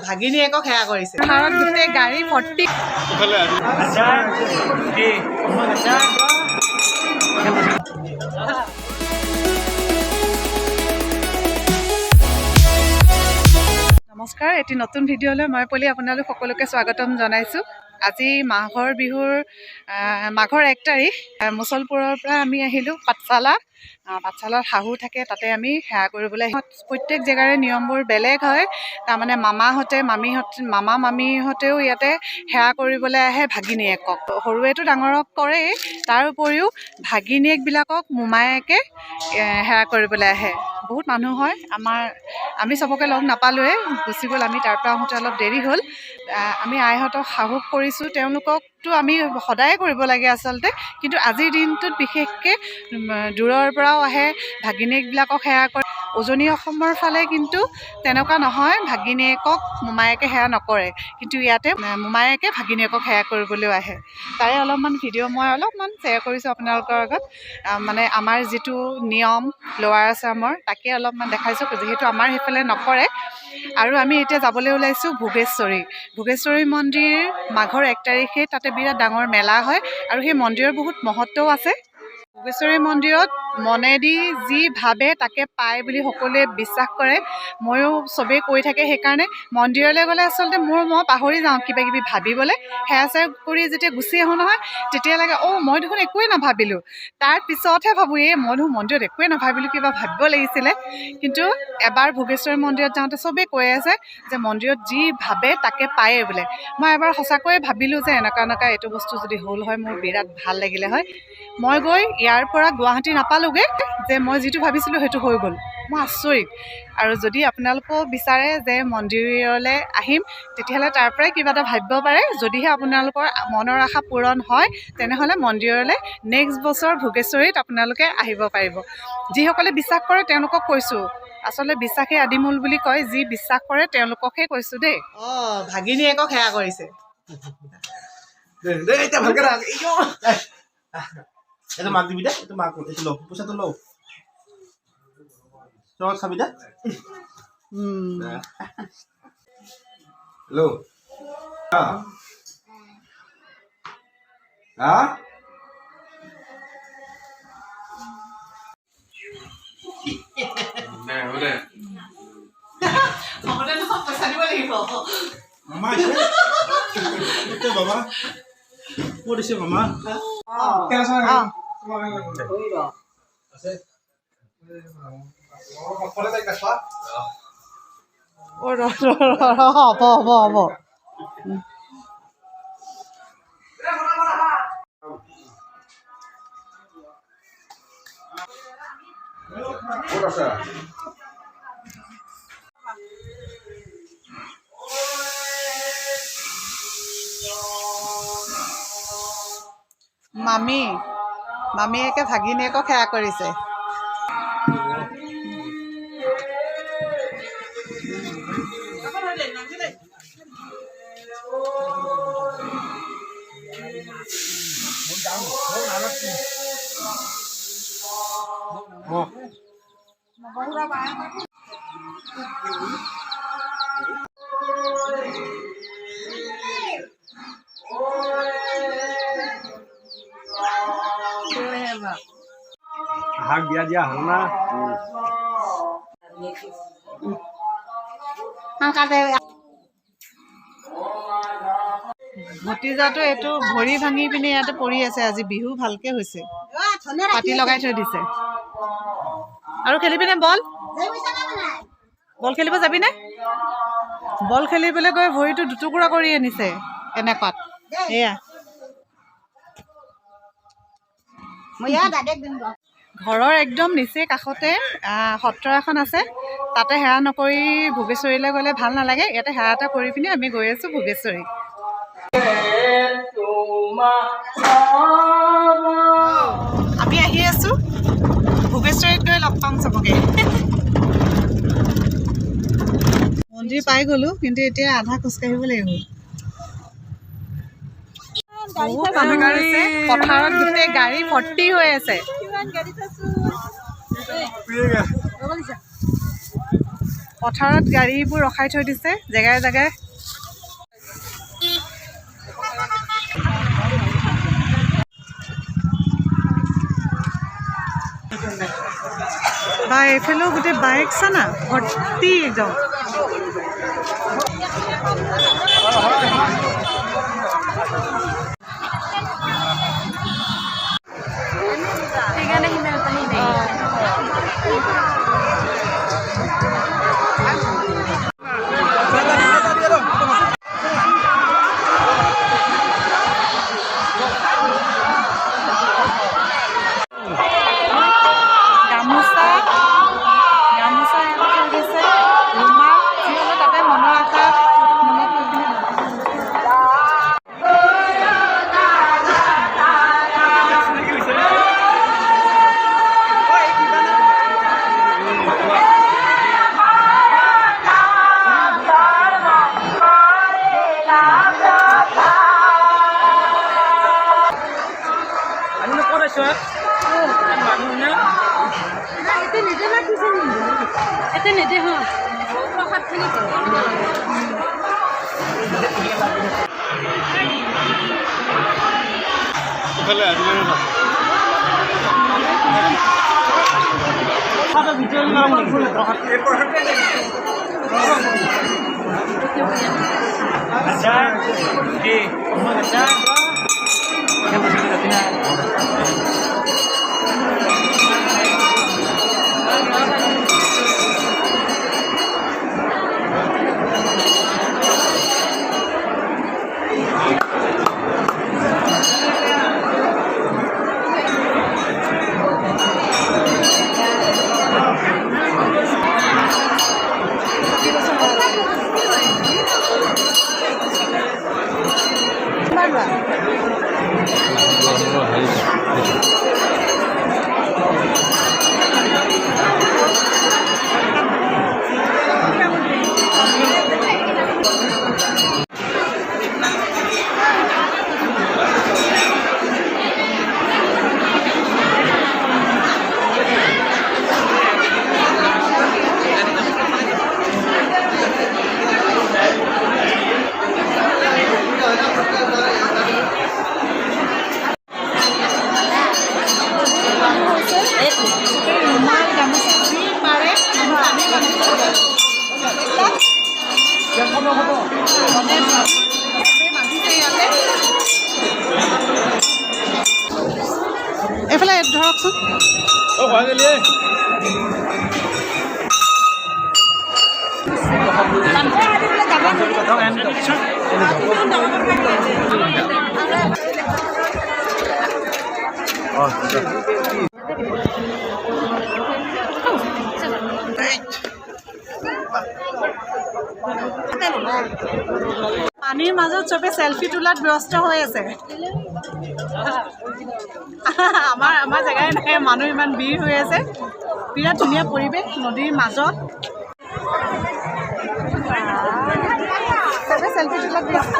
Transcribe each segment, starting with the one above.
ভাগিনীয়েকক সেৱা কৰিছে পথাৰত গোটেই গাড়ী ভৰ্তি নমস্কাৰ এটি নতুন ভিডিঅ'লৈ মই পলি আপোনালোক সকলোকে স্বাগতম জনাইছোঁ। আজি মাঘৰ 1 তাৰিখ মুছলপুৰৰ পৰা আমি আহিলোঁ পাঠশালাত শাহু থাকে, তাতে আমি সেৱা কৰিবলৈ প্ৰত্যেক জেগাৰে নিয়মবোৰ বেলেগ হয়। তাৰমানে মামা মামীহঁতেও ইয়াতে সেৱা কৰিবলৈ আহে ভাগিনীয়েকক। সৰুৱেতো ডাঙৰক কৰেই, তাৰ উপৰিও ভাগিনীয়েকবিলাকক মোমায়েকে সেৱা কৰিবলৈ আহে। বহুত মানুহ হয়। আমি চবকে লগ নাপালোৱে, গুচি গ'ল। আমি তাৰ পৰা আহোঁতে অলপ দেৰি হ'ল। আমি আইহঁতক সাহস কৰিছোঁ, তেওঁলোককতো আমি সদায়ে কৰিব লাগে আচলতে, কিন্তু আজিৰ দিনটোত বিশেষকৈ দূৰৰ পৰাও আহে ভাগিনীয়েকবিলাকক সেৱা কৰে। উজনি অসমৰ ফালে কিন্তু তেনেকুৱা নহয়, ভাগিনীয়েকক মোমায়েকে সেৱা নকৰে, কিন্তু ইয়াতে মোমায়েকে ভাগিনীয়েকক সেৱা কৰিবলৈও আহে। তাৰে অলপমান ভিডিঅ' মই অলপমান শ্বেয়াৰ কৰিছোঁ আপোনালোকৰ আগত। মানে আমাৰ যিটো নিয়ম লোৱাৰ আছামৰ, তাকে অলপমান দেখাইছোঁ, যিহেতু আমাৰ সেইফালে নকৰে। আৰু আমি এতিয়া যাবলৈ ওলাইছোঁ ভোগেশ্বৰী মন্দিৰ। মাঘৰ 1 তাৰিখে তাতে বিৰাট ডাঙৰ মেলা হয় আৰু সেই মন্দিৰৰ বহুত মহত্বও আছে। ভোগেশ্বৰী মন্দিৰত মনেদি যি ভাবে তাকে পায় বুলি সকলোৱে বিশ্বাস কৰে। ময়ো চবেই কৈ থাকে, সেইকাৰণে মন্দিৰলৈ গ'লে আচলতে মই পাহৰি যাওঁ কিবা কিবি ভাবিবলৈ। সেৱা চেৱা কৰি যেতিয়া গুচি আহোঁ নহয়, তেতিয়া লাগে মই দেখোন একোৱেই নাভাবিলোঁ। তাৰ পিছতহে ভাবোঁ মই দেখোন মন্দিৰত একোৱেই নাভাবিলোঁ, কিবা ভাবিব লাগিছিলে। কিন্তু এবাৰ ভোগেশ্বৰী মন্দিৰত যাওঁতে চবেই কৈ আছে যে মন্দিৰত যি ভাবে তাকে পায়ে বোলে। মই এবাৰ সঁচাকৈয়ে ভাবিলোঁ যে এনেকুৱা এইটো বস্তু যদি হ'ল হয় মোৰ বিৰাট ভাল লাগিলে হয়। মই গৈ ইয়াৰ পৰা গুৱাহাটী নাপালোঁগৈ যে মই যিটো ভাবিছিলোঁ সেইটো হৈ গ'ল। মই আচৰিত। আৰু যদি আপোনালোকেও বিচাৰে যে মন্দিৰলৈ আহিম, তেতিয়াহ'লে তাৰ পৰাই কিবা এটা ভাবিব পাৰে। যদিহে আপোনালোকৰ মনৰ আশা পূৰণ হয়, তেনেহ'লে মন্দিৰলৈ নেক্সট বছৰ ভোগেশ্বৰীত আপোনালোকে আহিব পাৰিব। যিসকলে বিশ্বাস কৰে তেওঁলোকক কৈছোঁ, আচলতে বিশ্বাসেই আদিমূল বুলি কয়। যি বিশ্বাস কৰে তেওঁলোককহে কৈছোঁ দেই। ভাগিনীয়েকক সেৱা কৰিছে। itu mak di bidak itu mak itu loh pusat tuh loh coba sabidak lo udah Kemudian lo pesan di balik kok. mama itu mama mau di sini mama kira sana হ'ব। মামীয়েকে ভাগিনীয়েকক সেৱা কৰিছে। হাক দিয়া হ'ল না ভতিজাটো এইটো ভৰি ভাঙি পিনে ইয়াতে পৰি আছে। আজি বিহু ভালকে হৈছে, পাতি লগাই থৈ দিছে। আৰু খেলিবিনে বল খেলিব যাবিনে? বল খেলিবলৈ গৈ ভৰিটো দুটুকুৰা কৰি আনিছে এনেকুৱাত। এয়া ঘৰৰ একদম নিচে কাষতে সত্ৰ এখন আছে, তাতে সেৱা নকৰি ভোগেশ্বৰীলৈ গ'লে ভাল নালাগে। ইয়াতে সেৱা এটা কৰি পিনে আমি গৈ আছোঁ ভোগেশ্বৰী। আমি আহি আছোঁ ভোগেশ্বৰীত, গৈ লগ পাম চবকে। মন্দিৰ পাই গ'লোঁ, কিন্তু এতিয়া আধা খোজকাঢ়িব লাগিব। পথাৰত গোটেই গাড়ী ভৰ্তি হৈ আছে। পথাৰত গাড়ীবোৰ ৰখাই থৈ দিছে জেগাই জেগাই। বা এইফালেও গোটেই বাইক চানা ভৰ্তি একদম। এইফালে ধৰকচোন পানীৰ মাজত চবে চেলফি তোলাত ব্যস্ত হৈ আছে। আমাৰ জেগাই নাই, মানুহ ইমান ভিৰ হৈ আছে। বিৰাট ধুনীয়া পৰিৱেশ নদীৰ মাজত। চেলফি তোলাত ব্যস্ত।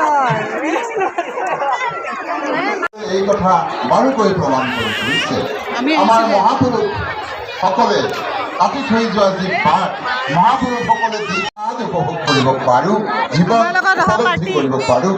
এই কথা বাৰুকৈ প্ৰমাণ কৰি তুলিছে আমাৰ মহাপুৰুষসকলে কাটি থৈ যোৱা যি পাত, মহাপুৰুষসকলে যি উপভোগ কৰিব পাৰোঁ, জীৱন উপলব্ধি কৰিব পাৰোঁ।